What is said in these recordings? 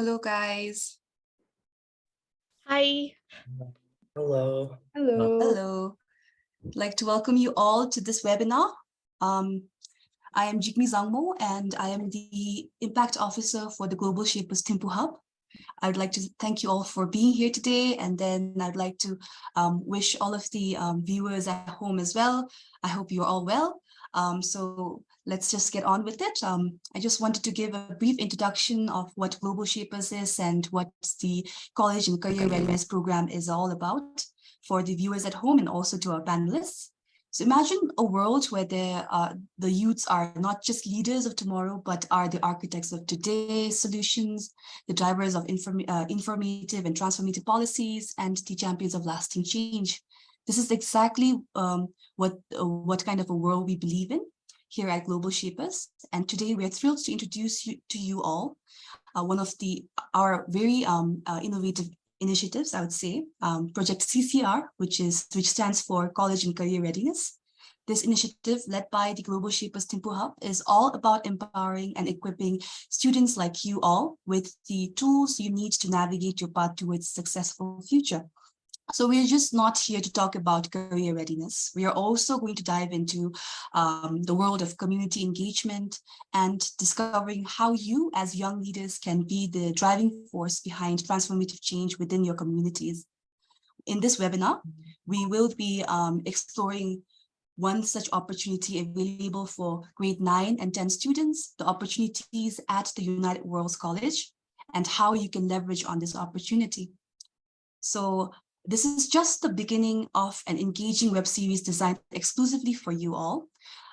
Hello, guys. Hi. Hello. Hello. Hello. I'd like to welcome you all to this webinar. I am Jikmi Zangmo, and I am the Impact Officer for the Global Shapers Thimphu Hub. I'd like to thank you all for being here today, and then I'd like to wish all of the viewers at home as well. I hope you're all well. So let's just get on with it. I just wanted to give a brief introduction of what Global Shapers is and what the College and Career Readiness Program is all about for the viewers at home and also to our panelists. So imagine a world where the youths are not just leaders of tomorrow, but are the architects of today's solutions, the drivers of informative and transformative policies, and the champions of lasting change. This is exactly what kind of a world we believe in here at Global Shapers. And today we are thrilled to introduce to you all one of our very innovative initiatives, I would say, Project CCR, which stands for College and Career Readiness. This initiative, led by the Global Shapers Thimphu Hub, is all about empowering and equipping students like you all with the tools you need to navigate your path towards a successful future. So we're just not here to talk about career readiness. We are also going to dive into the world of community engagement and discovering how you as young leaders can be the driving force behind transformative change within your communities. In this webinar, we will be exploring one such opportunity available for grade 9 and 10 students, the opportunities at the United Worlds College, and how you can leverage on this opportunity. So this is just the beginning of an engaging web series designed exclusively for you all,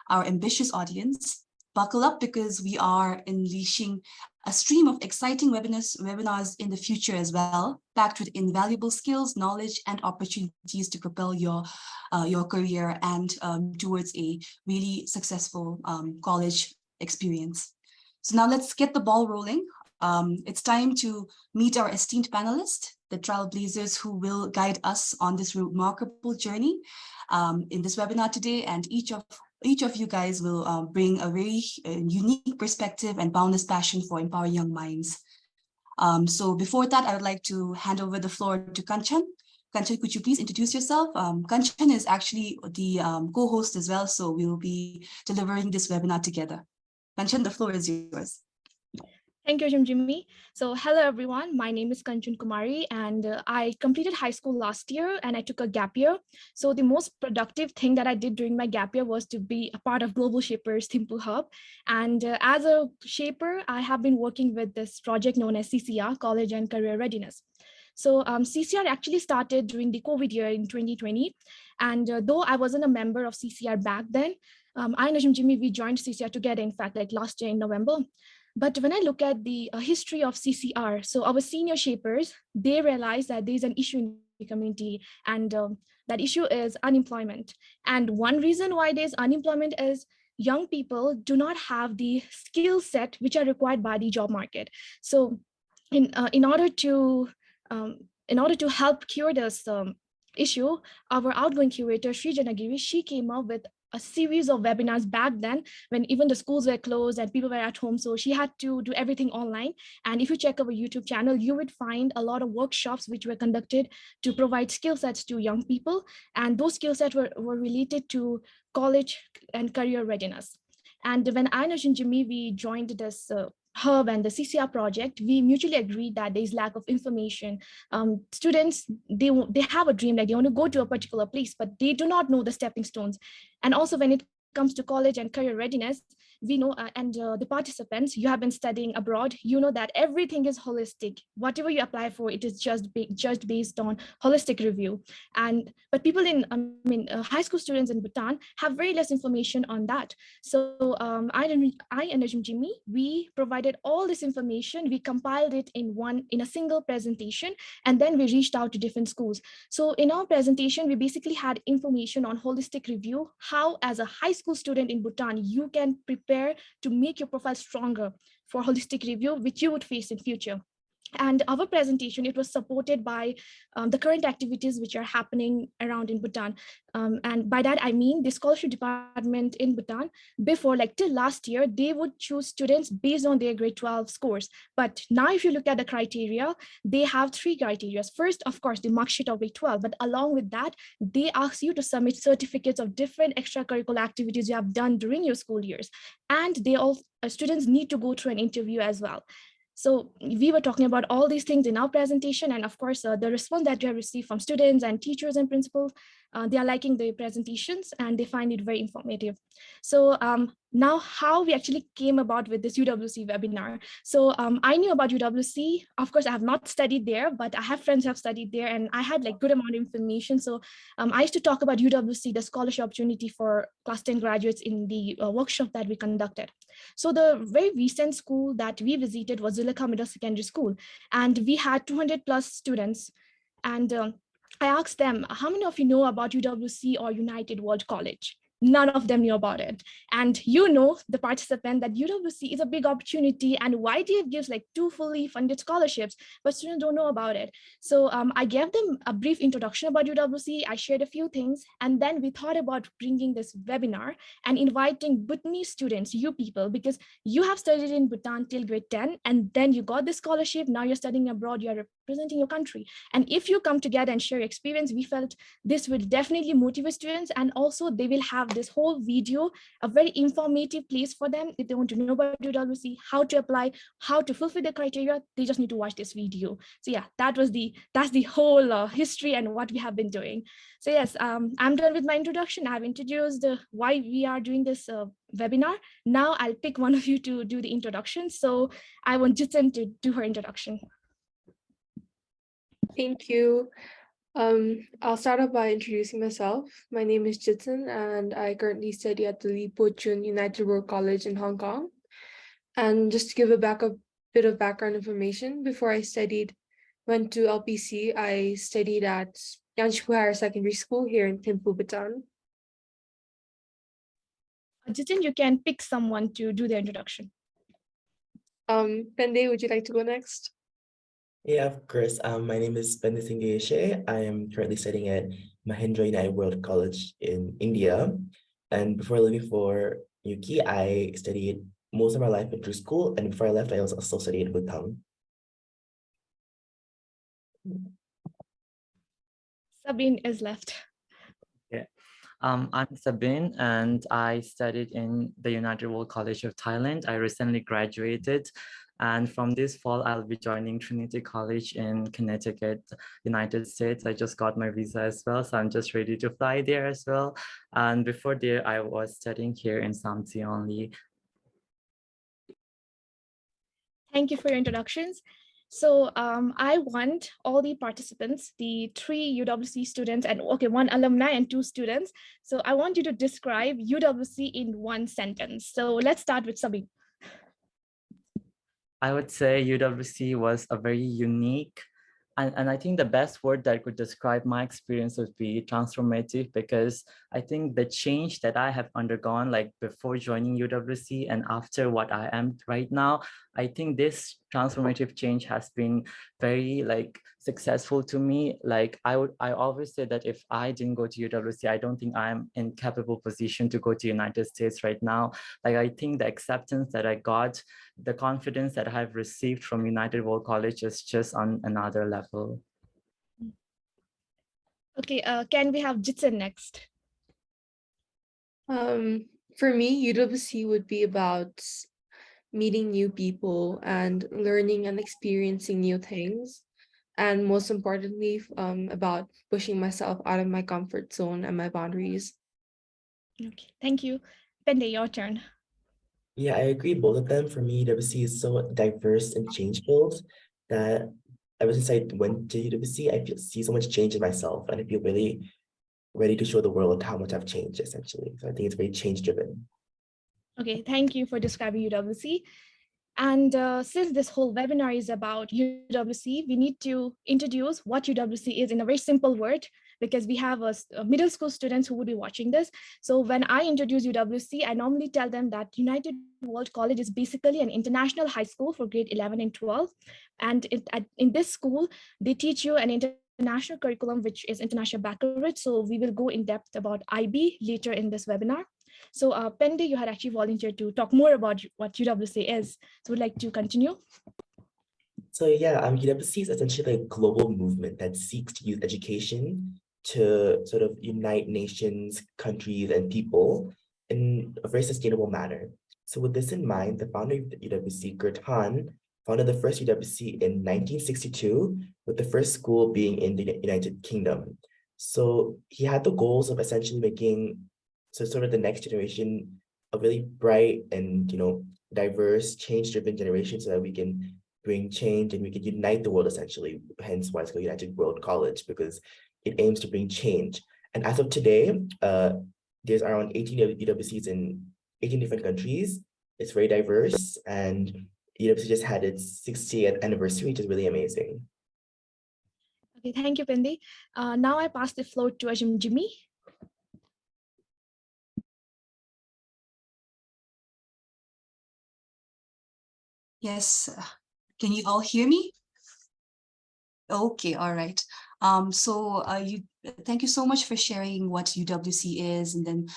our ambitious audience. Buckle up because we are unleashing a stream of exciting webinars in the future as well, packed with invaluable skills, knowledge, and opportunities to propel your career and towards a really successful college experience. So now let's get the ball rolling. It's time to meet our esteemed panelists, the trailblazers who will guide us on this remarkable journey in this webinar today. And each of you guys will bring a very unique perspective and boundless passion for empowering young minds. So before that, I would like to hand over the floor to Kanchan. Kanchan, could you please introduce yourself? Kanchan is actually the co-host as well, so we will be delivering this webinar together. Kanchan, the floor is yours. Thank you, Jimmy. So hello, everyone. My name is Kanchan Kumari, and I completed high school last year, and I took a gap year. So the most productive thing that I did during my gap year was to be a part of Global Shapers Thimphu Hub. And as a shaper, I have been working with this project known as CCR, College and Career Readiness. So CCR actually started during the COVID year in 2020. And though I wasn't a member of CCR back then, I and Jimmy, we joined CCR together, in fact, like last year in November. But when I look at the history of CCR, so our senior shapers, they realize that there's an issue in the community, and that issue is unemployment. And one reason why there's unemployment is young people do not have the skill set which are required by the job market. So in order to help cure this issue, our outgoing curator, Sri Janagiri, she came up with a series of webinars back then when even the schools were closed and people were at home. So she had to do everything online. And if you check our YouTube channel, you would find a lot of workshops which were conducted to provide skill sets to young people. And those skill sets were related to college and career readiness. And when I and Jimmy, we joined this Hub and the CCR project, we mutually agreed that there is lack of information. Students, they have a dream, like they want to go to a particular place, but they do not know the stepping stones. And also when it comes to college and career readiness, we know, the participants, you have been studying abroad, you know that everything is holistic. Whatever you apply for, it is just based on holistic review. But people in, high school students in Bhutan have very less information on that. So I and Jimmy, we provided all this information, we compiled it in a single presentation, and then we reached out to different schools. So in our presentation, we basically had information on holistic review, how as a high school student in Bhutan, you can prepare to make your profile stronger for holistic review, which you would face in future. And our presentation, it was supported by the current activities which are happening around in Bhutan. And by that, I mean the scholarship department in Bhutan, before, like till last year, they would choose students based on their grade 12 scores. But now if you look at the criteria, they have three criteria. First, of course, the mark sheet of grade 12, but along with that, they ask you to submit certificates of different extracurricular activities you have done during your school years. And they all students need to go through an interview as well. So we were talking about all these things in our presentation, and of course, the response that we have received from students and teachers and principals, they are liking the presentations and they find it very informative. So now how we actually came about with this UWC webinar. So I knew about UWC. Of course, I have not studied there, but I have friends who have studied there and I had like good amount of information. So I used to talk about UWC, the scholarship opportunity for class 10 graduates in the workshop that we conducted. So the very recent school that we visited was Zulekha Middle Secondary School, and we had 200 plus students. And I asked them, how many of you know about UWC or United World College? None of them knew about it. And you know, the participant, that UWC is a big opportunity and YDF gives like 2 fully funded scholarships, but students don't know about it. So I gave them a brief introduction about UWC. I shared a few things, and then we thought about bringing this webinar and inviting Bhutanese students, you people, because you have studied in Bhutan till grade 10, and then you got this scholarship, now you're studying abroad, you're representing your country. And if you come together and share your experience, we felt this will definitely motivate students, and also they will have this whole video, a very informative place for them. If they want to know about UWC, how to apply, how to fulfill the criteria, they just need to watch this video. So yeah, that's the whole history and what we have been doing. So yes, I'm done with my introduction. I've introduced why we are doing this webinar. Now I'll pick one of you to do the introduction. So I want Jitsen to do her introduction. Thank you. I'll start off by introducing myself. My name is Jitsen, and I currently study at the Li Po Chun United World College in Hong Kong. And just to give a bit of background information, before I went to LPC, I studied at Yangshipu Higher Secondary School here in Thimphu, Bhutan. Jitsen, you can pick someone to do the introduction. Pende, would you like to go next? Yeah, of course. My name is Bende Singh. I am currently studying at Mahindra United World College in India. And before leaving for UK, I studied most of my life through school. And before I left, I also studied Bhutan. Sabine is left. Yeah. I'm Sabine, and I studied in the United World College of Thailand. I recently graduated, and from this fall, I'll be joining Trinity College in Connecticut, United States. I just got my visa as well, so I'm just ready to fly there as well. And before there, I was studying here in Samti only. Thank you for your introductions. So I want all the participants, the 3 UWC students and 1 alumni and 2 students. So I want you to describe UWC in 1 sentence. So let's start with Sabine. I would say UWC was a very unique, and I think the best word that could describe my experience would be transformative, because I think the change that I have undergone, like before joining UWC and after what I am right now, I think this transformative change has been very successful to me. Like I always say that if I didn't go to UWC, I don't think I'm in capable position to go to United States right now. Like I think the acceptance that I got, the confidence that I have received from United World College is just on another level. Okay, can we have Jitsen next? For me, UWC would be about meeting new people and learning and experiencing new things. And most importantly, about pushing myself out of my comfort zone and my boundaries. Okay, thank you. Pende, your turn. Yeah, I agree. Both of them. For me, UWC is so diverse and change-filled that ever since I went to UWC, I see so much change in myself, and I feel really ready to show the world how much I've changed, essentially. So I think it's very change-driven. Okay, thank you for describing UWC. And since this whole webinar is about UWC, we need to introduce what UWC is in a very simple word. because we have middle school students who would be watching this. So when I introduce UWC, I normally tell them that United World College is basically an international high school for grade 11 and 12. And in this school, they teach you an international curriculum, which is International Baccalaureate. So we will go in depth about IB later in this webinar. So Pende, you had actually volunteered to talk more about what UWC is. So would like to continue? So yeah, UWC is essentially a global movement that seeks to use education to sort of unite nations, countries, and people in a very sustainable manner. So with this in mind, the founder of the UWC, Gert Hahn, founded the first UWC in 1962, with the first school being in the United Kingdom. So he had the goals of essentially making sort of the next generation a really bright and diverse, change-driven generation, so that we can bring change and we can unite the world essentially. Hence why it's called United World College, because it aims to bring change. And as of today, there's around 18 UWCs in 18 different countries. It's very diverse, and UWC just had its 60th anniversary, which is really amazing. Okay, thank you, Pendi. Now I pass the floor to Ajim Jimmy. Yes, can you all hear me? Okay, all right. Thank you so much for sharing what UWC is, and then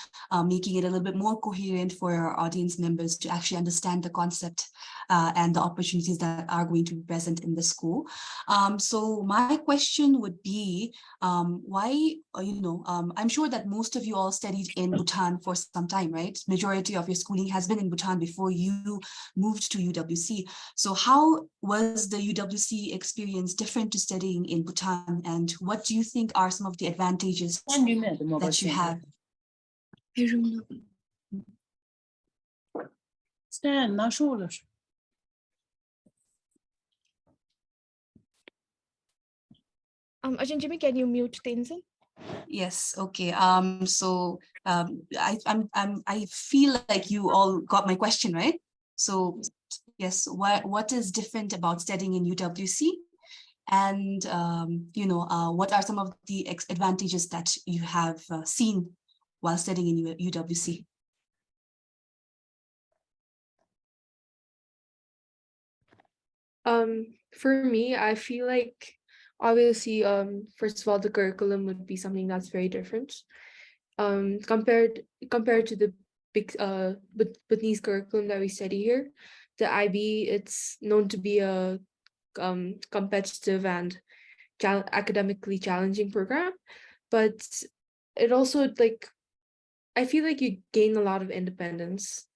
making it a little bit more coherent for our audience members to actually understand the concept and the opportunities that are going to be present in the school. So my question would be, why, I'm sure that most of you all studied in Bhutan for some time, right? Majority of your schooling has been in Bhutan before you moved to UWC. So how was the UWC experience different to studying in Bhutan, and what do you think are some of the advantages that you have? Ajin Jimmy, can you mute Tenzin? Yes. Okay. I feel like you all got my question, right? So yes, what is different about studying in UWC? And what are some of the advantages that you have seen while studying in UWC? For me, I feel like obviously, first of all, the curriculum would be something that's very different. Compared to the big Bhutanese curriculum that we study here, the IB, it's known to be a competitive and academically challenging program, but it also I feel like you gain a lot of independence,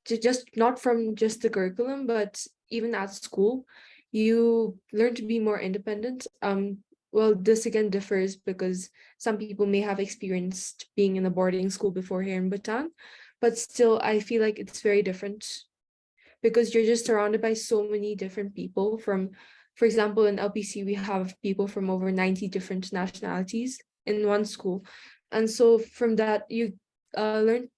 just not from just the curriculum, but even at school, you learn to be more independent. Well, this again differs because some people may have experienced being in a boarding school before here in Bhutan, but still, I feel like it's very different because you're just surrounded by so many different people from, for example, in LPC, we have people from over 90 different nationalities in one school. And so from that, you learn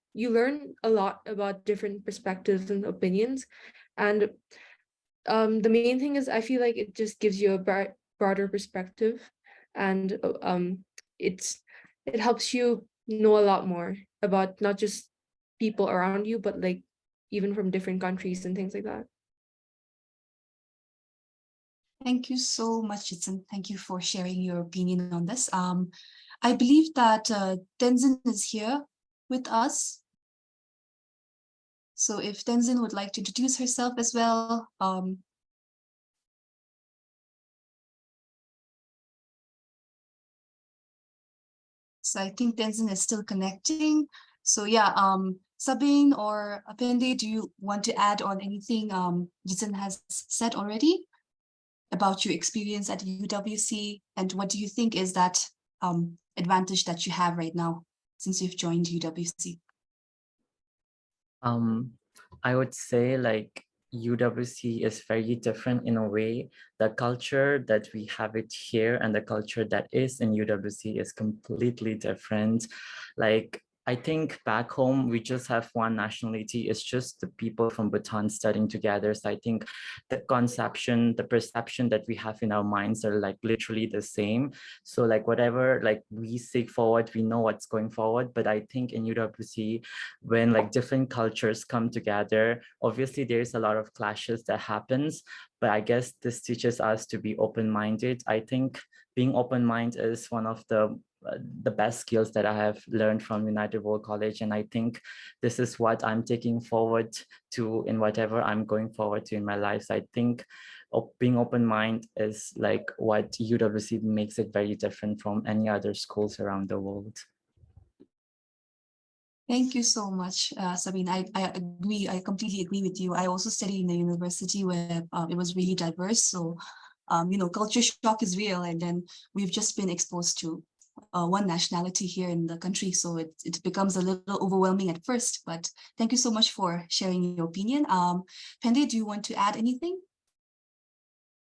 a lot about different perspectives and opinions. And the main thing is I feel like it just gives you a broader perspective, and it helps you know a lot more about not just people around you, but like even from different countries and things like that. Thank you so much, Jitsun. Thank you for sharing your opinion on this. I believe that Tenzin is here with us. So if Tenzin would like to introduce herself as well. So I think Tenzin is still connecting. So yeah, Sabine or Apende, do you want to add on anything Jitsun has said already about your experience at UWC, and what do you think is that advantage that you have right now since you've joined UWC? I would say like UWC is very different in a way. The culture that we have it here and the culture that is in UWC is completely different. Like I think back home, we just have one nationality. It's just the people from Bhutan studying together. So I think the conception, the perception that we have in our minds are like literally the same. So like whatever like we seek forward, we know what's going forward. But I think in UWC, when like different cultures come together, obviously there's a lot of clashes that happens. But I guess this teaches us to be open-minded. I think being open-minded is one of the best skills that I have learned from United World College. And I think this is what I'm taking forward to in whatever I'm going forward to in my life. So I think being open-minded is like what UWC makes it very different from any other schools around the world. Thank you so much, Sabine. I agree. I completely agree with you. I also studied in a university where it was really diverse. So, culture shock is real. And then we've just been exposed to one nationality here in the country. So it becomes a little overwhelming at first. But thank you so much for sharing your opinion. Pende, do you want to add anything?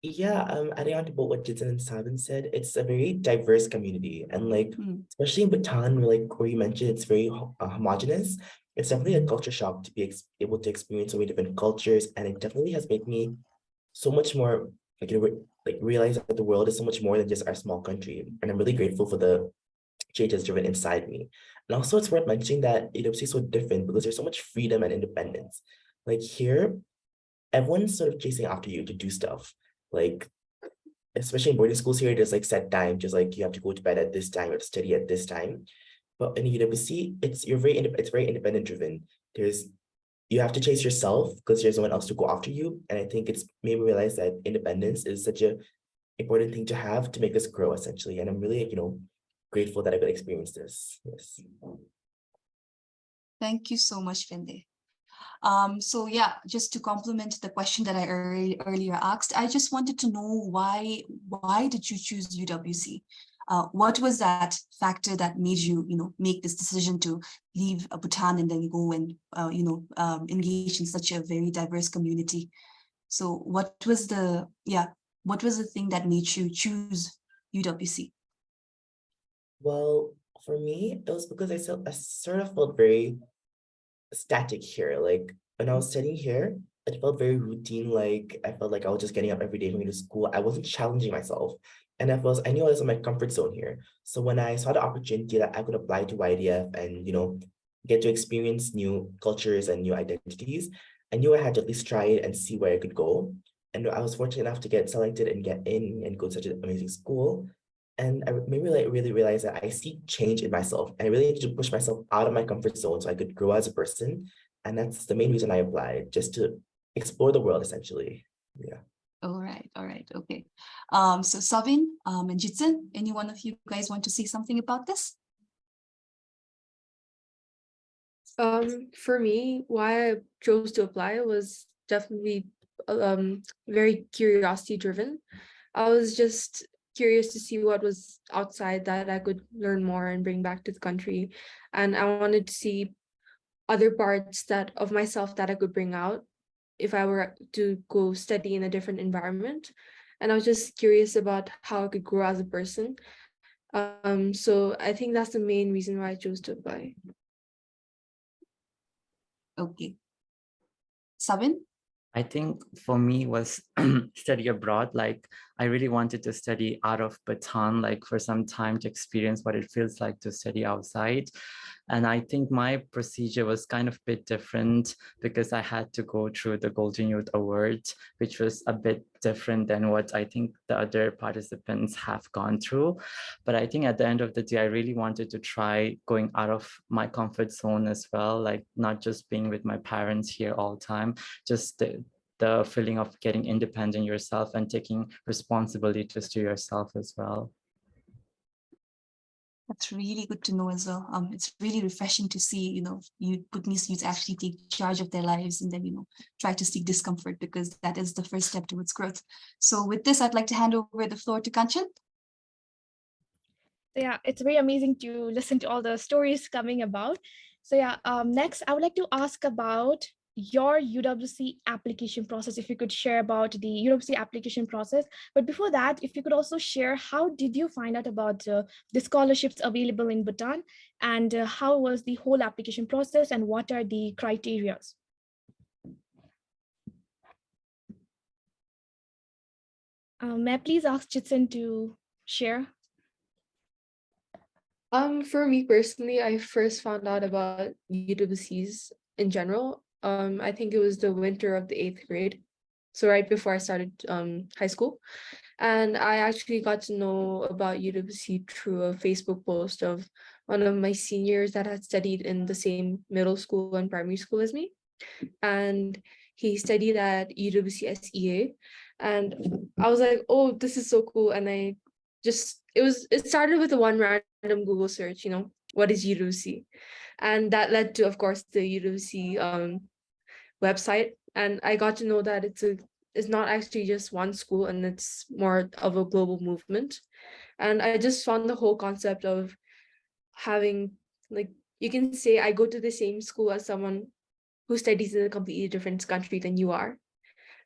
Yeah, adding on to what Jitsan and Sabin said, it's a very diverse community. And like, especially in Bhutan, where you mentioned it's very homogenous, it's definitely a culture shock to be able to experience so many different cultures. And it definitely has made me so much more, realize that the world is so much more than just our small country. And I'm really grateful for the changes driven inside me. And also it's worth mentioning that UWC is so different because there's so much freedom and independence. Like here, everyone's sort of chasing after you to do stuff. Like, especially in boarding schools here, there's like set time, just like you have to go to bed at this time or to study at this time. But in UWC, it's very independent driven. You have to chase yourself because there's no one else to go after you. And I think it's made me realize that independence is such a important thing to have to make us grow essentially. And I'm really, grateful that I could experience this. Yes. Thank you so much, Pende. So yeah, just to complement the question that I earlier asked, I just wanted to know why did you choose UWC? What was that factor that made you, make this decision to leave Bhutan and then go and, engage in such a very diverse community? So what was the thing that made you choose UWC? Well, for me, it was because I sort of felt very static here. Like when I was studying here, it felt very routine. Like I felt like I was just getting up every day going to school. I wasn't challenging myself. And I knew I was in my comfort zone here. So when I saw the opportunity that I could apply to YDF and, get to experience new cultures and new identities, I knew I had to at least try it and see where I could go. And I was fortunate enough to get selected and get in and go to such an amazing school. And I made me really realize that I seek change in myself. And I really need to push myself out of my comfort zone so I could grow as a person. And that's the main reason I applied, just to explore the world, essentially. Yeah. All right. Okay. So Savin and Jitsen, any one of you guys want to say something about this? For me, why I chose to apply was definitely very curiosity driven. I was just curious to see what was outside that I could learn more and bring back to the country. And I wanted to see other parts of myself that I could bring out if I were to go study in a different environment. And I was just curious about how I could grow as a person. So I think that's the main reason why I chose to apply. Okay. Savin? I think for me was study abroad. Like I really wanted to study out of Bhutan, like for some time to experience what it feels like to study outside. And I think my procedure was kind of a bit different because I had to go through the Golden Youth Award, which was a bit different than what I think the other participants have gone through. But I think at the end of the day, I really wanted to try going out of my comfort zone as well, like not just being with my parents here all the time, just the feeling of getting independent yourself and taking responsibilities to yourself as well. That's really good to know as well. It's really refreshing to see, Bhutanese youth actually take charge of their lives and then, try to seek discomfort, because that is the first step towards growth. So with this, I'd like to hand over the floor to Kanchan. Yeah, it's very amazing to listen to all the stories coming about. So yeah, next I would like to ask about your UWC application process, if you could share about the UWC application process. But before that, if you could also share, how did you find out about the scholarships available in Bhutan, and how was the whole application process, and what are the criteria? May I please ask Jitsen to share? For me personally, I first found out about UWCs in general. I think it was the winter of the 8th grade. So right before I started high school. And I actually got to know about UWC through a Facebook post of one of my seniors that had studied in the same middle school and primary school as me. And he studied at UWC SEA. And I was like, oh, this is so cool. And it started with a one random Google search, what is UWC? And that led to, of course, the UWC website. And I got to know that it's not actually just one school, and it's more of a global movement. And I just found the whole concept of having, like, you can say I go to the same school as someone who studies in a completely different country than you are.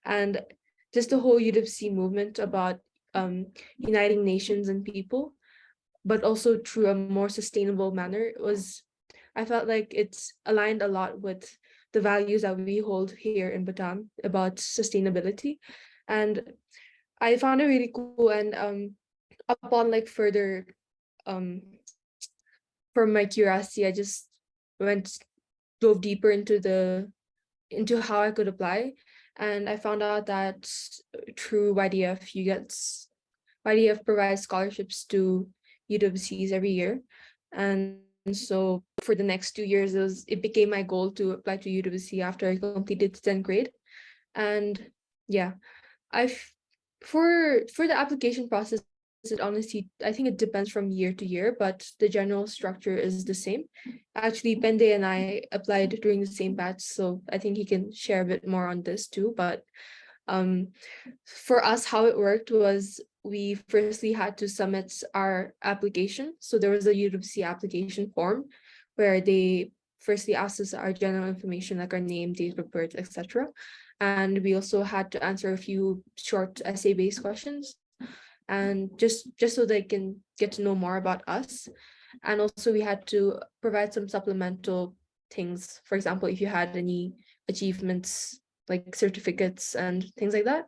And just the whole UWC movement about uniting nations and people, but also through a more sustainable manner, I felt like it's aligned a lot with the values that we hold here in Bhutan about sustainability. And I found it really cool. And upon like further from my curiosity, I just dove deeper into how I could apply. And I found out that through YDF provides scholarships to UWCs every year. And so for the next 2 years, it became my goal to apply to UWC after I completed 10th grade. And yeah, for the application process, it honestly, I think it depends from year to year, but the general structure is the same. Actually, Pende and I applied during the same batch, so I think he can share a bit more on this too. But for us, how it worked was we firstly had to submit our application. So there was a UWC application form where they firstly asked us our general information, like our name, date of birth, etc. And we also had to answer a few short essay-based questions, and just so they can get to know more about us. And also we had to provide some supplemental things. For example, if you had any achievements, like certificates and things like that.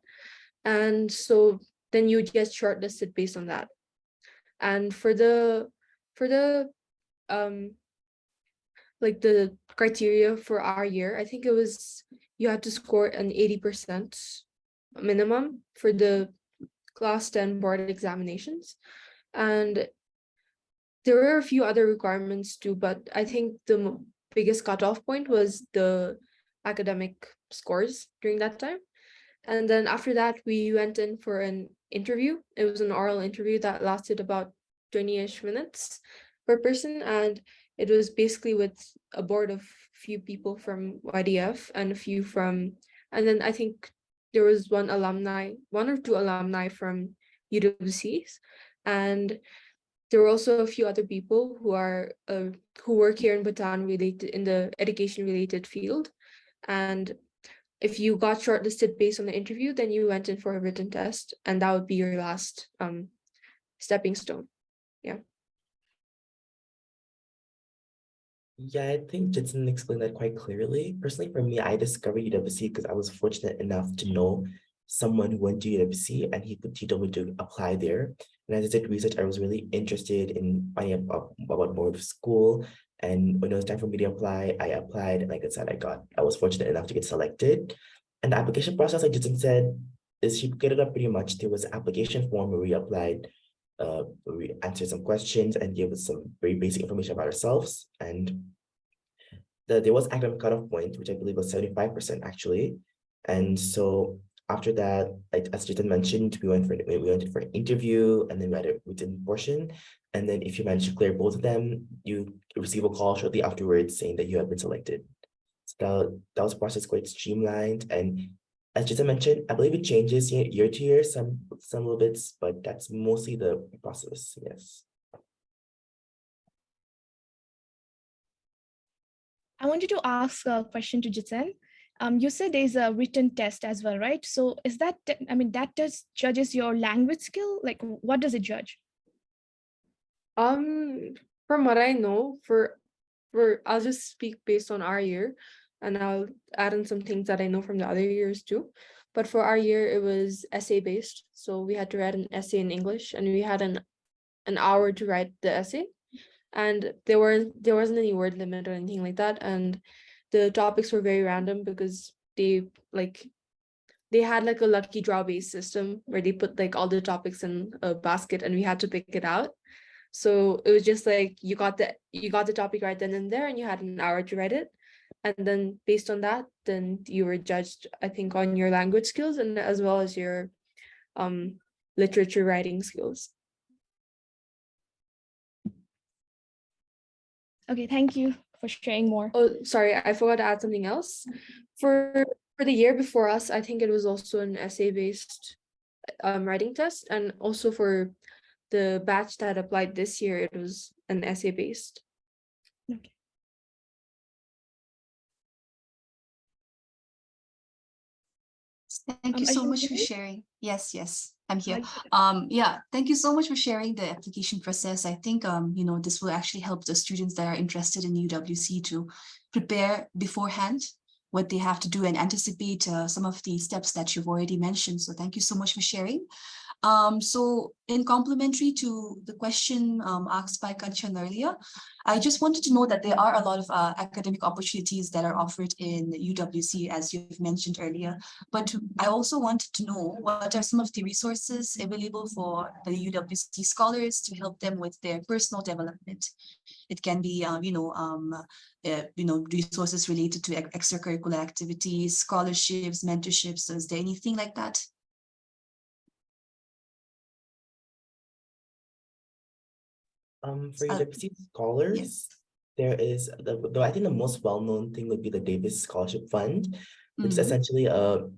And so then you get shortlisted based on that. And for the like the criteria for our year, I think it was you had to score an 80% minimum for the class 10 board examinations. And there were a few other requirements too, but I think the biggest cutoff point was the academic scores during that time. And then after that, we went in for an interview. It was an oral interview that lasted about 20-ish minutes per person. And it was basically with a board of few people from YDF and and then I think there was one or two alumni from UWCs. And there were also a few other people who work here in Bhutan related in the education related field. And if you got shortlisted based on the interview, then you went in for a written test, and that would be your last stepping stone. Yeah. Yeah, I think Jitson explained that quite clearly. Personally, for me, I discovered UWC because I was fortunate enough to know someone who went to UWC, and he told me to apply there. And as I did research, I was really interested in finding out about more of school. And when it was time for me to apply, I applied. And like I said, I was fortunate enough to get selected. And the application process, like Jitson said, is she put it up pretty much. There was an application form where we applied, we answered some questions and gave us some very basic information about ourselves. And there was academic cutoff point, which I believe was 75% actually. And so after that, as Jitin mentioned, we went for an interview, and then we had a written portion. And then if you manage to clear both of them, you receive a call shortly afterwards saying that you have been selected. So that was process quite streamlined. And as Jitin mentioned, I believe it changes year to year, some little bits, but that's mostly the process, yes. I wanted to ask a question to Jitsen. You said there's a written test as well, right? So is that, I mean, that test judges your language skill? Like, what does it judge? From what I know, for I'll just speak based on our year, and I'll add in some things that I know from the other years too. But for our year, it was essay based. So we had to write an essay in English, and we had an hour to write the essay. And there wasn't any word limit or anything like that. And the topics were very random because they had like a lucky draw based system where they put like all the topics in a basket and we had to pick it out. So it was just like you got the topic right then and there, and you had an hour to write it. And then based on that, then you were judged, I think, on your language skills and as well as your literature writing skills. Okay, thank you for sharing more. Oh, sorry, I forgot to add something else. For the year before us, I think it was also an essay-based writing test, and also for the batch that applied this year, it was an essay-based. Okay. Thank you so Ajum, much for Jimmy? sharing. Yes, I'm here. Uh, Yeah, thank you so much for sharing the application process. I think this will actually help the students that are interested in UWC to prepare beforehand what they have to do and anticipate some of the steps that you've already mentioned. So thank you so much for sharing. So in complementary to the question asked by Kanchan earlier, I just wanted to know that there are a lot of academic opportunities that are offered in UWC, as you've mentioned earlier. But I also wanted to know what are some of the resources available for the UWC scholars to help them with their personal development. It can be, resources related to extracurricular activities, scholarships, mentorships. So is there anything like that? For UWC scholars, Yes. there is though I think the most well-known thing would be the Davis Scholarship Fund, which is Mhm. essentially a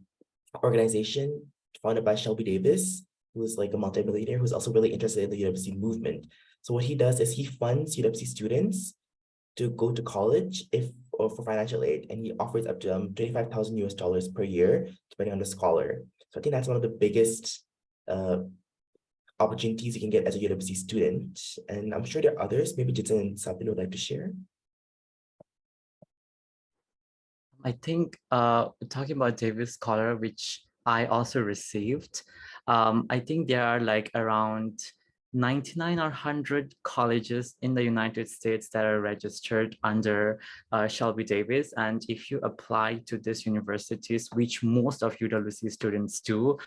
organization founded by Shelby Davis, who is like a multimillionaire who's also really interested in the UWC movement. So what he does is he funds UWC students to go to college or for financial aid, and he offers up to $25,000 per year, depending on the scholar. So I think that's one of the biggest opportunities you can get as a UWC student. And I'm sure there are others. Maybe Jitin and Sabin would like to share. I think talking about Davis Scholar, which I also received, I think there are like around 99 or 100 colleges in the United States that are registered under Shelby Davis. And if you apply to these universities, which most of UWC students do,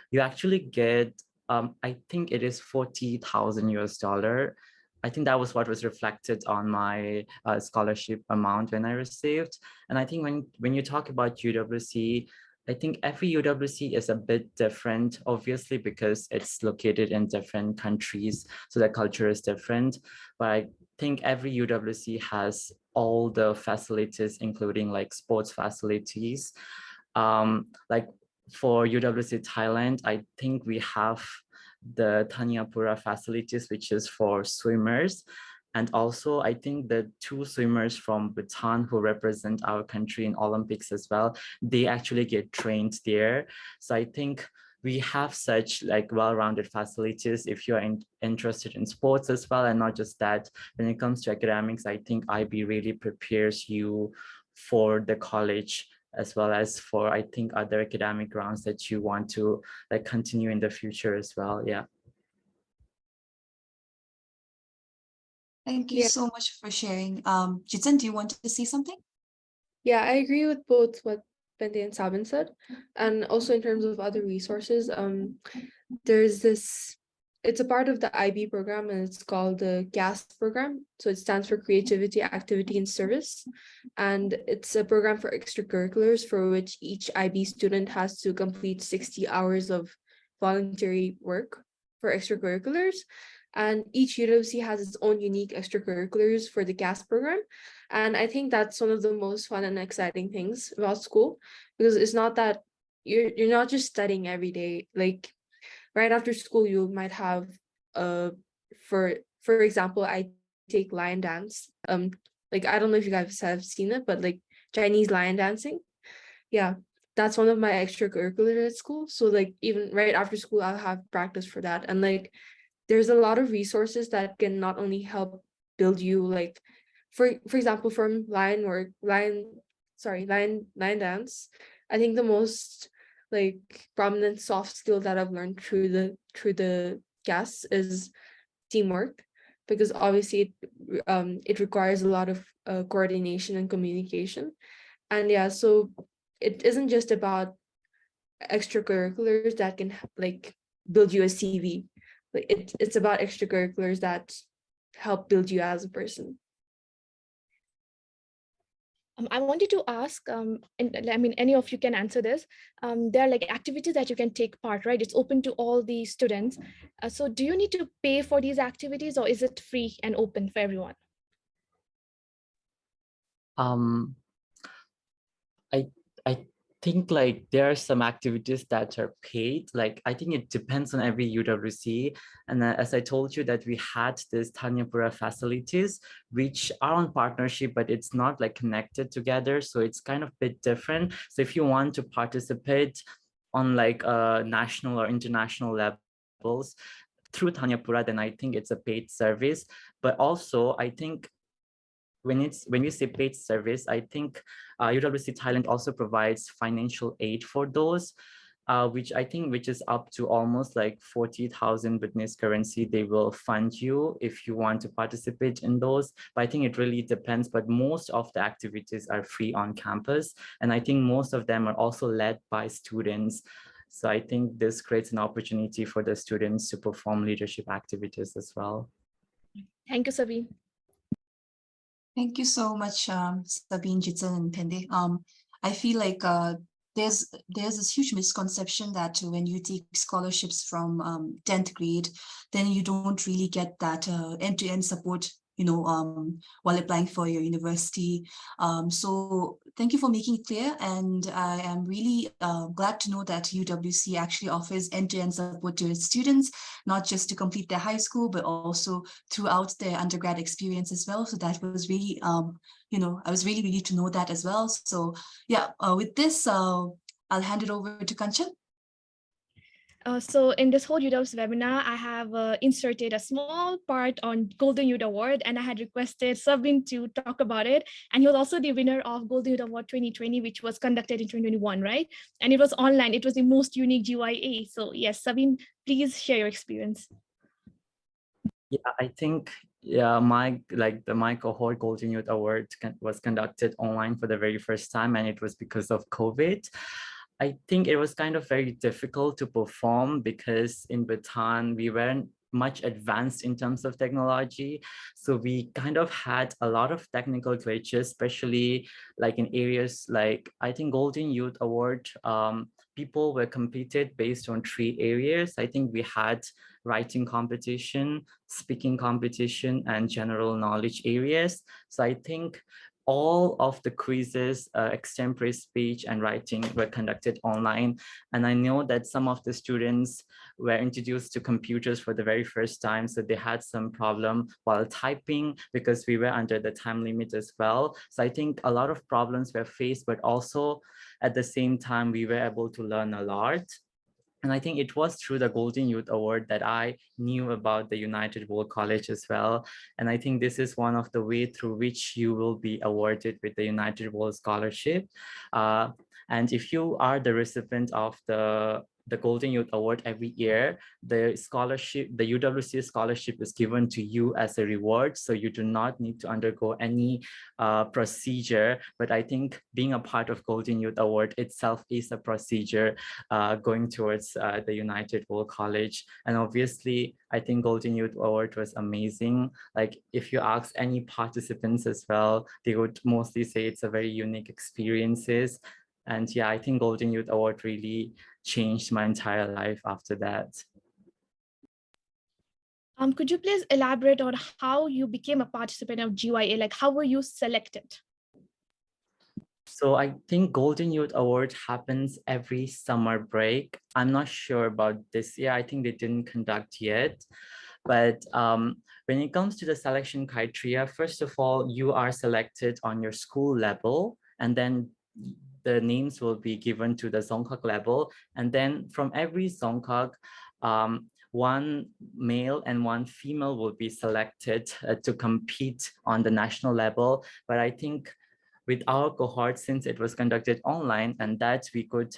you actually get, I think it is $40,000. I think that was what was reflected on my scholarship amount when I received. And I think when you talk about UWC, I think every UWC is a bit different, obviously, because it's located in different countries, so the culture is different. But I think every UWC has all the facilities, including like sports facilities. Like for UWC Thailand, I think we have the Thanyapura facilities, which is for swimmers. And also, I think the two swimmers from Bhutan who represent our country in Olympics as well, they actually get trained there. So I think we have such like well-rounded facilities if you're interested in sports as well. And not just that, when it comes to academics, I think IB really prepares you for the college as well as for, I think, other academic grounds that you want to like continue in the future as well. Yeah. Thank you Yeah. so much for sharing. Jitin, do you want to say something? Yeah, I agree with both what Bente and Sabin said. And also in terms of other resources, there's this, it's a part of the IB program and it's called the GAST program. So it stands for Creativity, Activity, and Service. And it's a program for extracurriculars for which each IB student has to complete 60 hours of voluntary work for extracurriculars. And each UWC has its own unique extracurriculars for the GAST program. And I think that's one of the most fun and exciting things about school, because it's not that you're not just studying every day. Like right after school, you might have for example, I take lion dance. Like I don't know if you guys have seen it, but like Chinese lion dancing. yeah, that's one of my extracurriculars at school. So like even right after school, I'll have practice for that. And like there's a lot of resources that can not only help build you like for example from line dance. I think the most like prominent soft skill that I've learned through the guests is teamwork, because obviously it requires a lot of coordination and communication. And yeah, so it isn't just about extracurriculars that can like build you a CV. Like it's about extracurriculars that help build you as a person. I wanted to ask, and I mean, any of you can answer this. There are like activities that you can take part, right? It's open to all the students. So do you need to pay for these activities, or is it free and open for everyone? Um, I I think like there are some activities that are paid. Like I think it depends on every UWC. And as I told you that we had this Thanyapura facilities, which are on partnership, but it's not like connected together. So it's kind of a bit different. So if you want to participate on like national or international levels through Thanyapura, then I think it's a paid service. But also I think when you say paid service, I think UWC Thailand also provides financial aid for those, which I think which is up to almost like 40,000 Bhutanese currency. They will fund you if you want to participate in those. But I think it really depends. But most of the activities are free on campus, and I think most of them are also led by students. So I think this creates an opportunity for the students to perform leadership activities as well. Thank you, Sabine. Thank you so much, Sabine, Jitsan, and Pende. I feel like there's this huge misconception that when you take scholarships from 10th grade, then you don't really get that end-to-end support, while applying for your university. So thank you for making it clear. And I am really glad to know that UWC actually offers end-to-end support to its students, not just to complete their high school, but also throughout their undergrad experience as well. So that was really, I was really relieved to know that as well. So yeah, with this, I'll hand it over to Kanchan. So in this whole UW's webinar, I have inserted a small part on Golden Youth Award, and I had requested Sabine to talk about it. And he was also the winner of Golden Youth Award 2020, which was conducted in 2021, right? And it was online. It was the most unique GYA. So yes, Sabine, please share your experience. Yeah, I think my cohort Golden Youth Award was conducted online for the very first time, and it was because of COVID. I think it was kind of very difficult to perform because in Bhutan, we weren't much advanced in terms of technology. So we kind of had a lot of technical glitches, especially like in areas like, I think Golden Youth Award, people were competed based on 3 areas. I think we had writing competition, speaking competition, and general knowledge areas. So I think all of the quizzes, extempore speech and writing were conducted online. And I know that some of the students were introduced to computers for the very first time. So they had some problem while typing because we were under the time limit as well. So I think a lot of problems were faced, but also at the same time, we were able to learn a lot. And I think it was through the Golden Youth Award that I knew about the United World College as well. And I think this is one of the ways through which you will be awarded with the United World Scholarship. And if you are the recipient of the Golden Youth Award every year, the UWC scholarship is given to you as a reward. So you do not need to undergo any procedure. But I think being a part of Golden Youth Award itself is a procedure going towards the United World College. And obviously, I think Golden Youth Award was amazing. Like if you ask any participants as well, they would mostly say it's a very unique experiences. And yeah, I think Golden Youth Award really changed my entire life after that. Could you please elaborate on how you became a participant of GYA? Like how were you selected? So I think Golden Youth Award happens every summer break. I'm not sure about this year. I think they didn't conduct yet. But when it comes to the selection criteria, first of all, you are selected on your school level, and then the names will be given to the Songkhag level. And then from every Songkhag, one male and one female will be selected to compete on the national level. But I think with our cohort, since it was conducted online, and that we could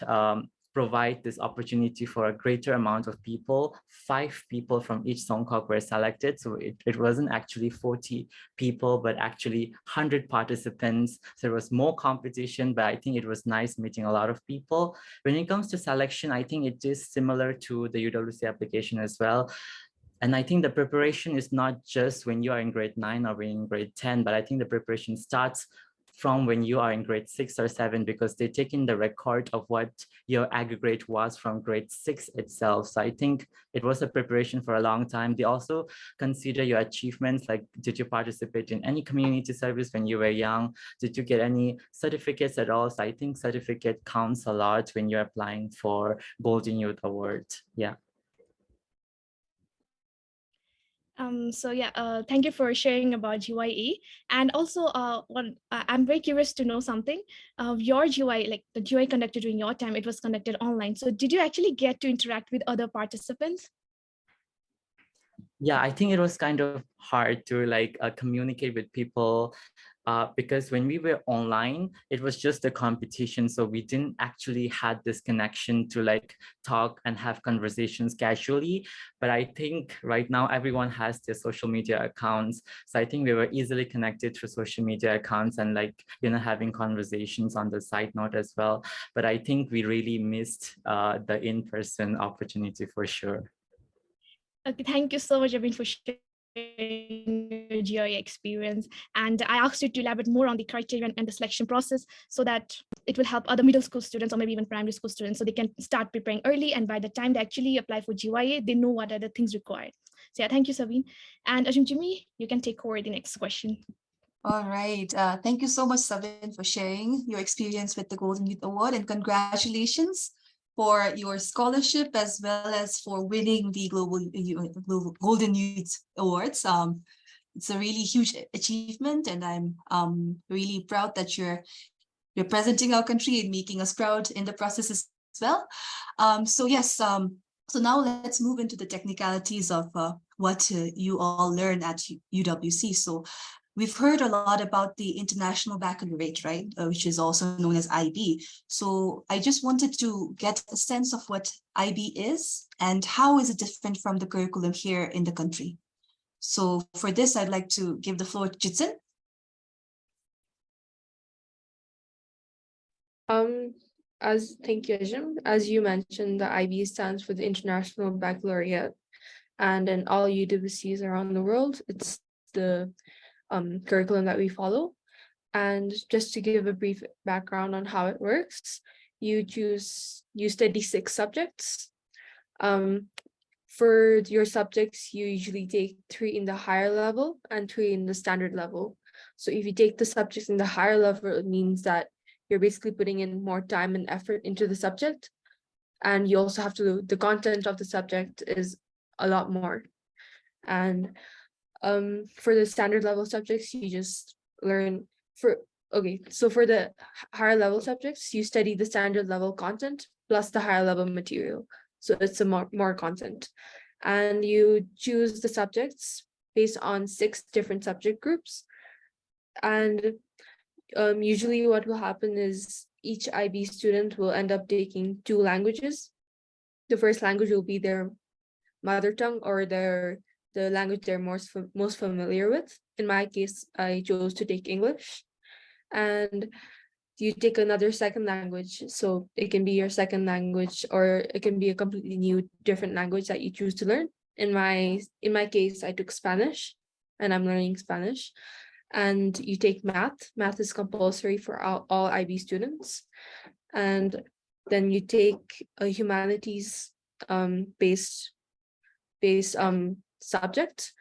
provide this opportunity for a greater amount of people. 5 people from each Songkhag were selected. So it wasn't actually 40 people, but actually 100 participants. So there was more competition, but I think it was nice meeting a lot of people. When it comes to selection, I think it is similar to the UWC application as well. And I think the preparation is not just when you are in grade 9 or in grade 10, but I think the preparation starts from when you are in grade 6 or 7, because they take in the record of what your aggregate was from grade 6 itself. So I think it was a preparation for a long time. They also consider your achievements, like did you participate in any community service when you were young? Did you get any certificates at all? So I think certificate counts a lot when you're applying for Golden Youth Award. Yeah. So yeah, thank you for sharing about GYE. And also, I'm very curious to know something. Your GYE, like the GYE conducted during your time, it was conducted online. So did you actually get to interact with other participants? Yeah, I think it was kind of hard to like communicate with people because when we were online, it was just a competition. So we didn't actually had this connection to like talk and have conversations casually. But I think right now everyone has their social media accounts. So I think we were easily connected through social media accounts and like, you know, having conversations on the side note as well. But I think we really missed the in-person opportunity for sure. Okay, thank you so much, Abhin, for sharing your GRE experience. And I asked you to elaborate more on the criteria and the selection process so that it will help other middle school students or maybe even primary school students so they can start preparing early. And by the time they actually apply for GYA, they know what are the things required. So yeah, thank you, Sabine. And Ajum Jimmy, you can take over the next question. All right. Thank you so much, Sabin, for sharing your experience with the Golden Youth Award, and congratulations for your scholarship as well as for winning the Global Golden Youth Awards. It's a really huge achievement, and I'm really proud that you're representing our country and making us proud in the process as well. So now let's move into the technicalities of what you all learn at UWC. So we've heard a lot about the International Baccalaureate, right? Which is also known as IB. So I just wanted to get a sense of what IB is and how is it different from the curriculum here in the country. So for this, I'd like to give the floor to Jitsen. Thank you, Ajum. As you mentioned, the IB stands for the International Baccalaureate, and in all UWCs around the world, it's the curriculum that we follow. And just to give a brief background on how it works, you study 6 subjects. For your subjects, you usually take 3 in the higher level and 3 in the standard level. So if you take the subjects in the higher level, it means that you're basically putting in more time and effort into the subject. And you also have to, the content of the subject is a lot more. And for the standard level subjects, you just learn so for the higher level subjects, you study the standard level content plus the higher level material. So it's a more content. And you choose the subjects based on 6 different subject groups. And usually what will happen is each IB student will end up taking 2 languages. The first language will be their mother tongue or the language they're most familiar with. In my case, I chose to take English. And you take another second language. So it can be your second language, or it can be a completely new, different language that you choose to learn. In my case, I took Spanish, and I'm learning Spanish. And you take math. Math is compulsory for all IB students. And then you take a humanities based subject.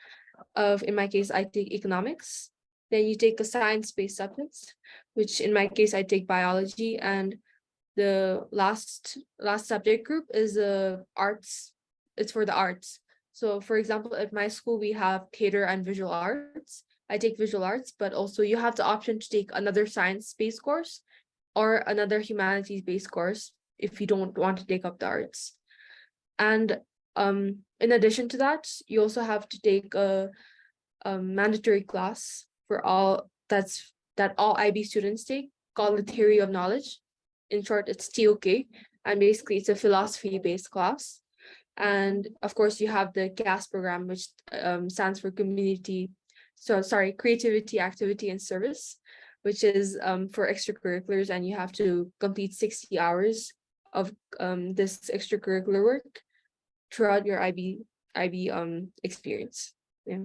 In my case, I take economics. Then you take a science-based subject, which in my case, I take biology. And the last subject group is arts. It's for the arts. So for example, at my school, we have theater and visual arts. I take visual arts, but also you have the option to take another science-based course. or another humanities-based course if you don't want to take up the arts. And in addition to that, you also have to take a mandatory class for all that all IB students take, called the Theory of Knowledge. In short, it's TOK, and basically it's a philosophy-based class. And of course, you have the CAS program, which stands for Creativity, Activity, and Service, which is for extracurriculars, and you have to complete 60 hours of this extracurricular work throughout your IB experience. Yeah.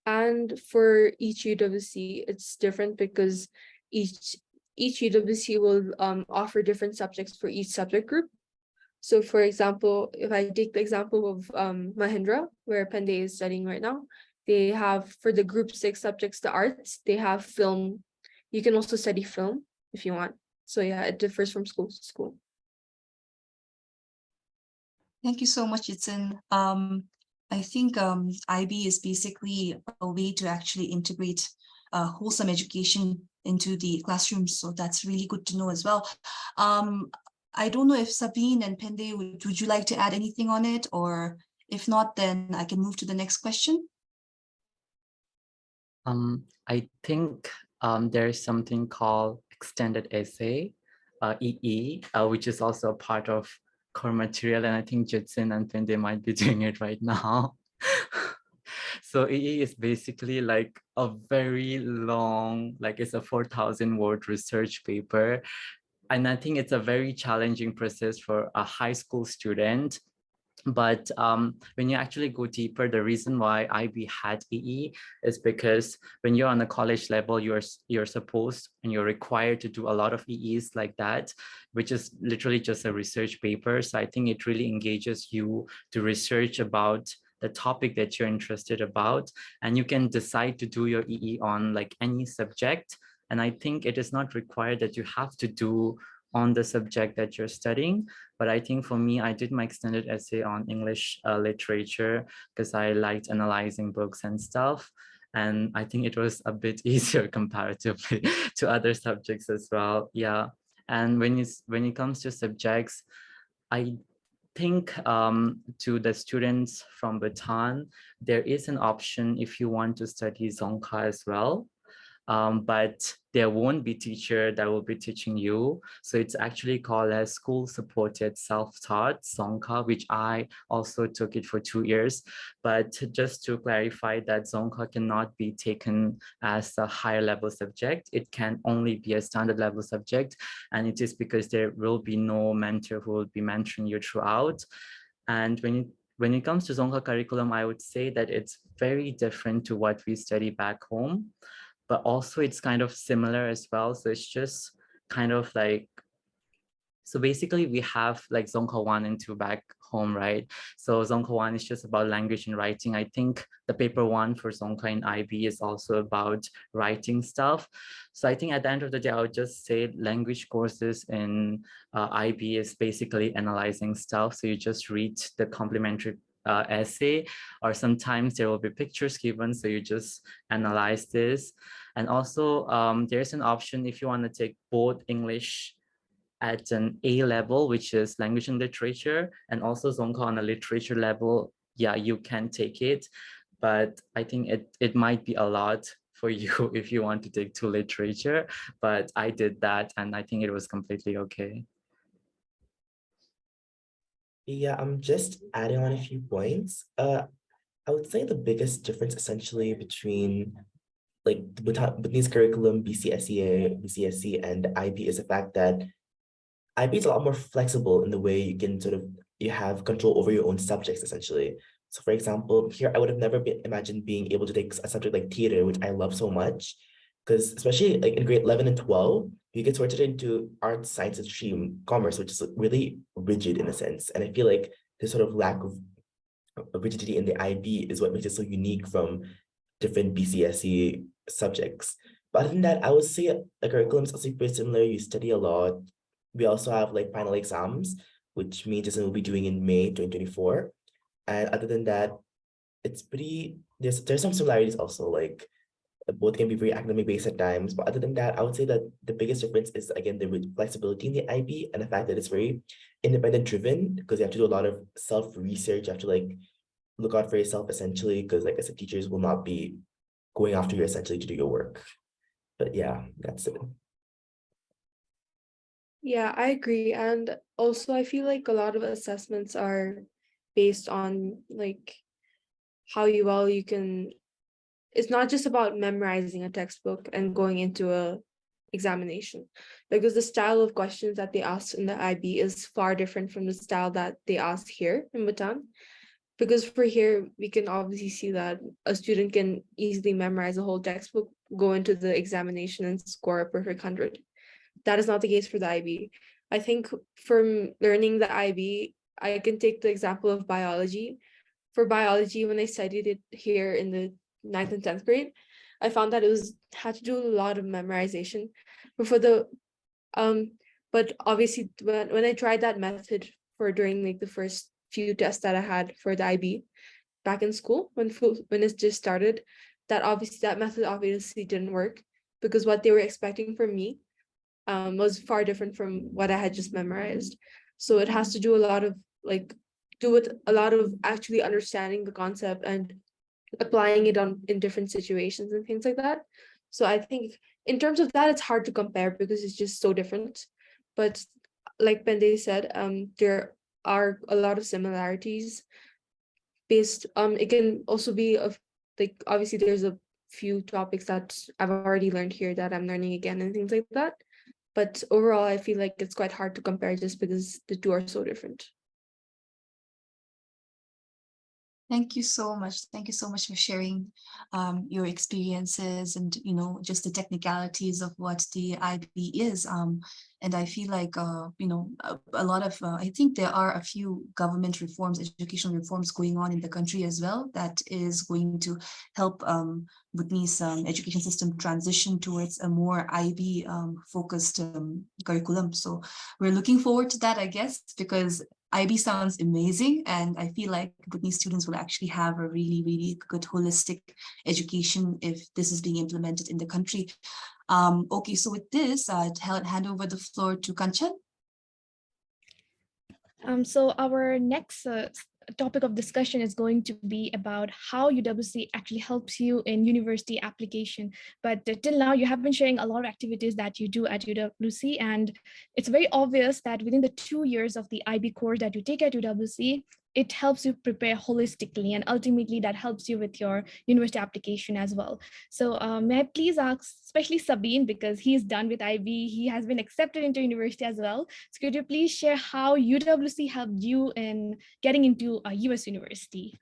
And for each UWC, it's different because each UWC will offer different subjects for each subject group. So for example, if I take the example of Mahindra, where Pandey is studying right now, they have, for the group 6 subjects, the arts, they have film. You can also study film if you want. So yeah, it differs from school to school. Thank you so much, Jitsun. I think IB is basically a way to actually integrate wholesome education into the classrooms. So that's really good to know as well. I don't know if Sabine and Pende, would you like to add anything on it? Or if not, then I can move to the next question. I think there is something called extended essay, EE, which is also a part of core material, and I think Jitsin and Pende might be doing it right now. So EE is basically like a very long, like it's a 4,000 word research paper. And I think it's a very challenging process for a high school student. But when you actually go deeper, the reason why IB had EE is because when you're on a college level, you're supposed and you're required to do a lot of EEs like that, which is literally just a research paper. So I think it really engages you to research about the topic that you're interested about, and you can decide to do your EE on like any subject. And I think it is not required that you have to do on the subject that you're studying. But I think for me, I did my extended essay on English literature because I liked analyzing books and stuff. And I think it was a bit easier comparatively to other subjects as well. Yeah. And when it comes to subjects, I think to the students from Bhutan, there is an option if you want to study Dzongkha as well. But there won't be teacher that will be teaching you. So it's actually called as school-supported self-taught Dzongkha, which I also took it for 2 years. But just to clarify that Dzongkha cannot be taken as a higher level subject. It can only be a standard level subject. And it is because there will be no mentor who will be mentoring you throughout. And when it comes to Dzongkha curriculum, I would say that it's very different to what we study back home, but also it's kind of similar as well. So it's just kind of like, so basically we have like Dzongkha 1 and 2 back home, right? So Dzongkha 1 is just about language and writing. I think the paper 1 for Dzongkha in IB is also about writing stuff. So I think at the end of the day, I would just say language courses in IB is basically analyzing stuff. So you just read the complementary essay, or sometimes there will be pictures given, so you just analyze this. And also there's an option if you want to take both English at an A level, which is language and literature, and also Dzongkha on a literature level. Yeah, you can take it, but I think it might be a lot for you if you want to take 2 literature, but I did that and I think it was completely okay. Yeah, I'm just adding on a few points. I would say the biggest difference essentially between like the Bhutanese curriculum, BCSE, and IB is the fact that IB is a lot more flexible in the way you can you have control over your own subjects essentially. So for example, here I would have never imagined being able to take a subject like theater, which I love so much, because especially like in grade 11 and 12, you get sorted into arts, science, and stream, commerce, which is really rigid in a sense. And I feel like this sort of lack of rigidity in the IB is what makes it so unique from different BCSE subjects. But other than that, I would say the curriculum is also pretty similar. You study a lot. We also have like final exams, which me and Jason will be doing in May 2024. And other than that, it's pretty, there's some similarities also, like both can be very academic based at times. But other than that, I would say that the biggest difference is, again, the flexibility in the IB and the fact that it's very independent driven, because you have to do a lot of self-research. You have to like look out for yourself essentially, because like I said, teachers will not be going after you essentially to do your work. But yeah, that's it. Yeah, I agree. And also, I feel like a lot of assessments are based on like how well you can. It's not just about memorizing a textbook and going into a examination, because the style of questions that they ask in the IB is far different from the style that they ask here in Bhutan. Because for here, we can obviously see that a student can easily memorize a whole textbook, go into the examination and score a perfect 100. That is not the case for the IB. I think from learning the IB, I can take the example of biology. For biology, when I studied it here in the 9th and 10th grade, I found that it had to do a lot of memorization. But for the but obviously when I tried that method for during like the first few tests that I had for the IB back in school when it just started, that method obviously didn't work, because what they were expecting from me was far different from what I had just memorized. So it has to do a lot of actually understanding the concept and applying it in different situations and things like that. So I think in terms of that, it's hard to compare because it's just so different. But like Pende said, there are a lot of similarities based. It can also be of like obviously there's a few topics that I've already learned here that I'm learning again and things like that. But overall, I feel like it's quite hard to compare just because the two are so different. Thank you so much. Thank you so much for sharing your experiences and, just the technicalities of what the IB is. And I feel like, a lot of, I think there are a few government reforms, educational reforms going on in the country as well, that is going to help Bhutanese education system transition towards a more IB focused curriculum. So we're looking forward to that, I guess, because IB sounds amazing, and I feel like Bhutanese students will actually have a really, really good holistic education if this is being implemented in the country. Okay, so with this, I'd hand over the floor to Kanchan. So our next topic of discussion is going to be about how UWC actually helps you in university application. But till now, you have been sharing a lot of activities that you do at UWC, and it's very obvious that within the 2 years of the IB course that you take at UWC, it helps you prepare holistically, and ultimately that helps you with your university application as well. So may I please ask, especially Sabine, because he's done with IB, he has been accepted into university as well. So could you please share how UWC helped you in getting into a US university?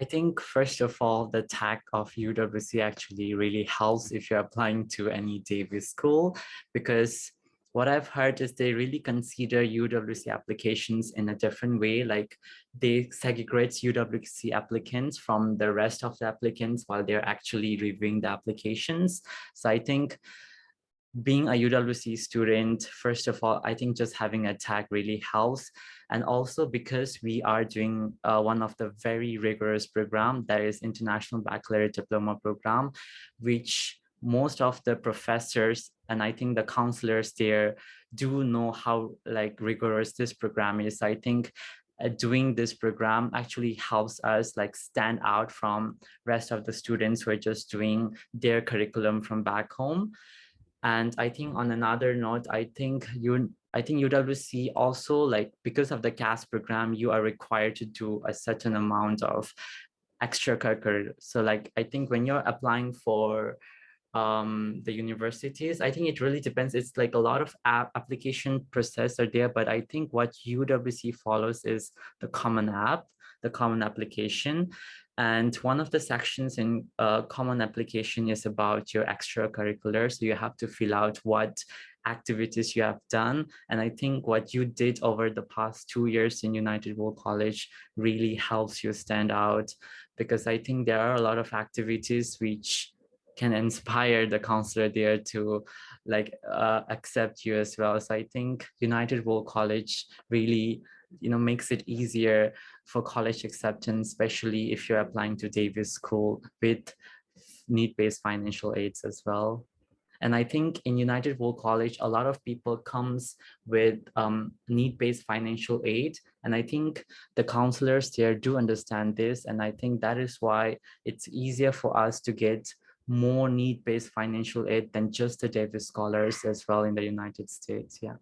I think, first of all, the tag of UWC actually really helps if you're applying to any Davis school, because what I've heard is they really consider UWC applications in a different way. Like they segregate UWC applicants from the rest of the applicants while they're actually reviewing the applications. So I think being a UWC student, first of all, I think just having a tag really helps. And also because we are doing one of the very rigorous program, that is International Baccalaureate Diploma Program, which most of the professors and I think the counselors there do know how like rigorous this program is. I think doing this program actually helps us like stand out from rest of the students who are just doing their curriculum from back home. And I think on another note, I think UWC also, like because of the CAS program, you are required to do a certain amount of extracurricular. So like I think when you're applying for the universities, I think it really depends. It's like a lot of application process are there, but I think what UWC follows is the common app, the common application. And one of the sections in common application is about your extracurricular. So you have to fill out what activities you have done. And I think what you did over the past 2 years in United World College really helps you stand out, because I think there are a lot of activities which can inspire the counselor there to like accept you as well. So I think United World College really makes it easier for college acceptance, especially if you're applying to Davis School with need-based financial aids as well. And I think in United World College, a lot of people comes with need-based financial aid. And I think the counselors there do understand this. And I think that is why it's easier for us to get more need-based financial aid than just the Davis scholars as well in the United States. Yeah.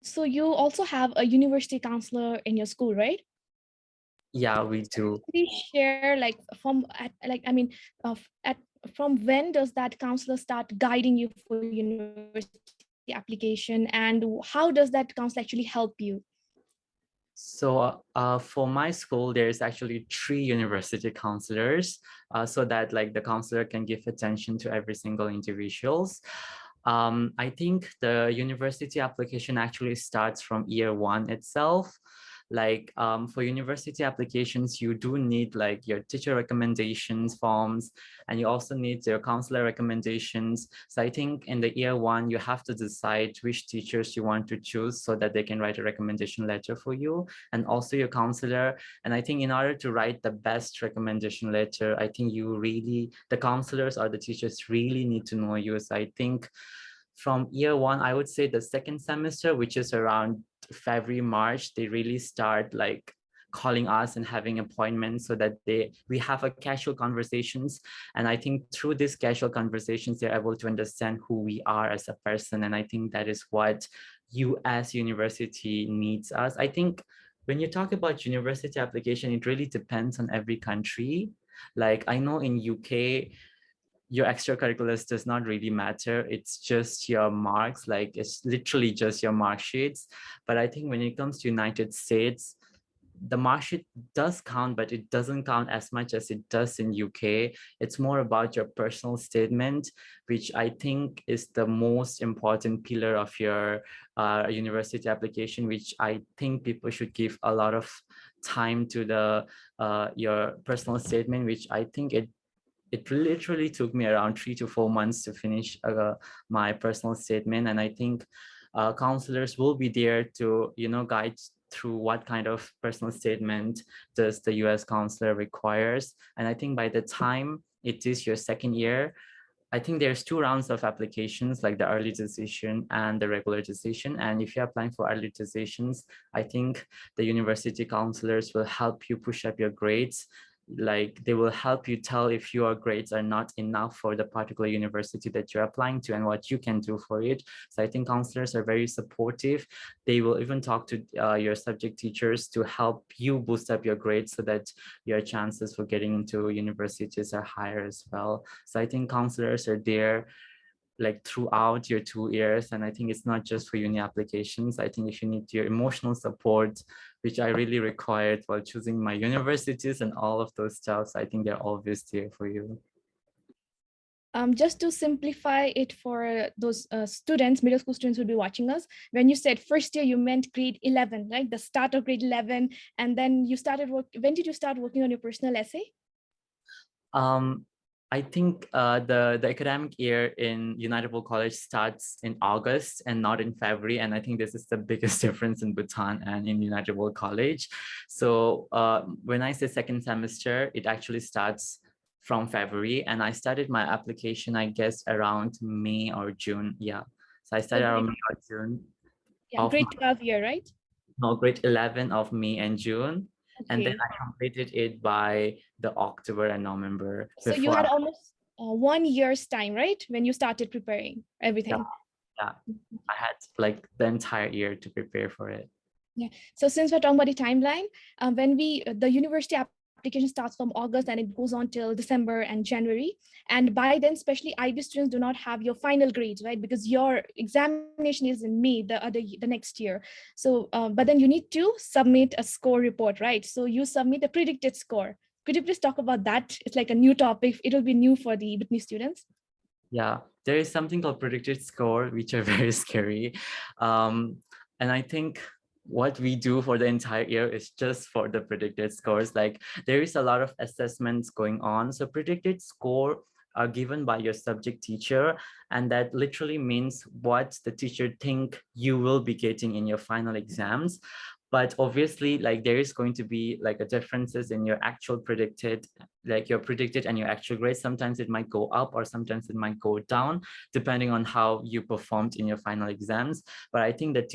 So you also have a university counselor in your school, right? Yeah, we do. Please share from when does that counselor start guiding you for university application, and how does that counselor actually help you? So for my school, there's actually 3 university counselors, so that like the counselor can give attention to every single individuals. I think the university application actually starts from year 1 itself. Like for university applications, you do need like your teacher recommendations forms, and you also need your counselor recommendations. So I think in the year 1, you have to decide which teachers you want to choose so that they can write a recommendation letter for you, and also your counselor. And I think in order to write the best recommendation letter, I think the counselors or the teachers really need to know you. So I think from year 1, I would say the second semester, which is around February, March, they really start like calling us and having appointments so that we have a casual conversations. And I think through these casual conversations, they're able to understand who we are as a person. And I think that is what US university needs us. I think when you talk about university application, it really depends on every country. Like I know in UK, your extracurriculars does not really matter. It's just your marks, like it's literally just your mark sheets. But I think when it comes to United States, the mark sheet does count, but it doesn't count as much as it does in UK. It's more about your personal statement, which I think is the most important pillar of your university application, which I think people should give a lot of time to your personal statement, which I think it literally took me around 3 to 4 months to finish my personal statement. And I think counselors will be there to, guide through what kind of personal statement does the US counselor requires. And I think by the time it is your second year, I think there's 2 rounds of applications, like the early decision and the regular decision. And if you're applying for early decisions, I think the university counselors will help you push up your grades. Like they will help you tell if your grades are not enough for the particular university that you're applying to and what you can do for it. So I think counselors are very supportive. They will even talk to your subject teachers to help you boost up your grades so that your chances for getting into universities are higher as well. So I think counselors are there like throughout your 2 years. And I think it's not just for uni applications. I think if you need your emotional support, which I really required while choosing my universities and all of those stuff, I think they're always there for you. Just to simplify it for those students, middle school students who'll be watching us, when you said first year, you meant grade 11, right? The start of grade 11. And then you started when did you start working on your personal essay? I think the academic year in United World College starts in August and not in February. And I think this is the biggest difference in Bhutan and in United World College. So when I say second semester, it actually starts from February. And I started my application, I guess, around May or June. Yeah. So I started around May or June. Yeah, grade 12 year, right? No, grade 11 of May and June. Okay. And then I completed it by the October and November. So you had almost 1 year's time, right? When you started preparing everything. Yeah. I had like the entire year to prepare for it. Yeah. So since we're talking about the timeline, when the university application starts from August and it goes on till December and January. And by then, especially IB students do not have your final grades, right? Because your examination is in May, the next year. So, but then you need to submit a score report, right? So you submit a predicted score. Could you please talk about that? It's like a new topic. It will be new for the Bhutanese students. Yeah, there is something called predicted score, which are very scary. And I think what we do for the entire year is just for the predicted scores. Like there is a lot of assessments going on. So predicted score are given by your subject teacher, and that literally means what the teacher think you will be getting in your final exams. But obviously, like, there is going to be like a differences in your actual predicted, like your predicted and your actual grade. Sometimes it might go up or sometimes it might go down depending on how you performed in your final exams. But I think that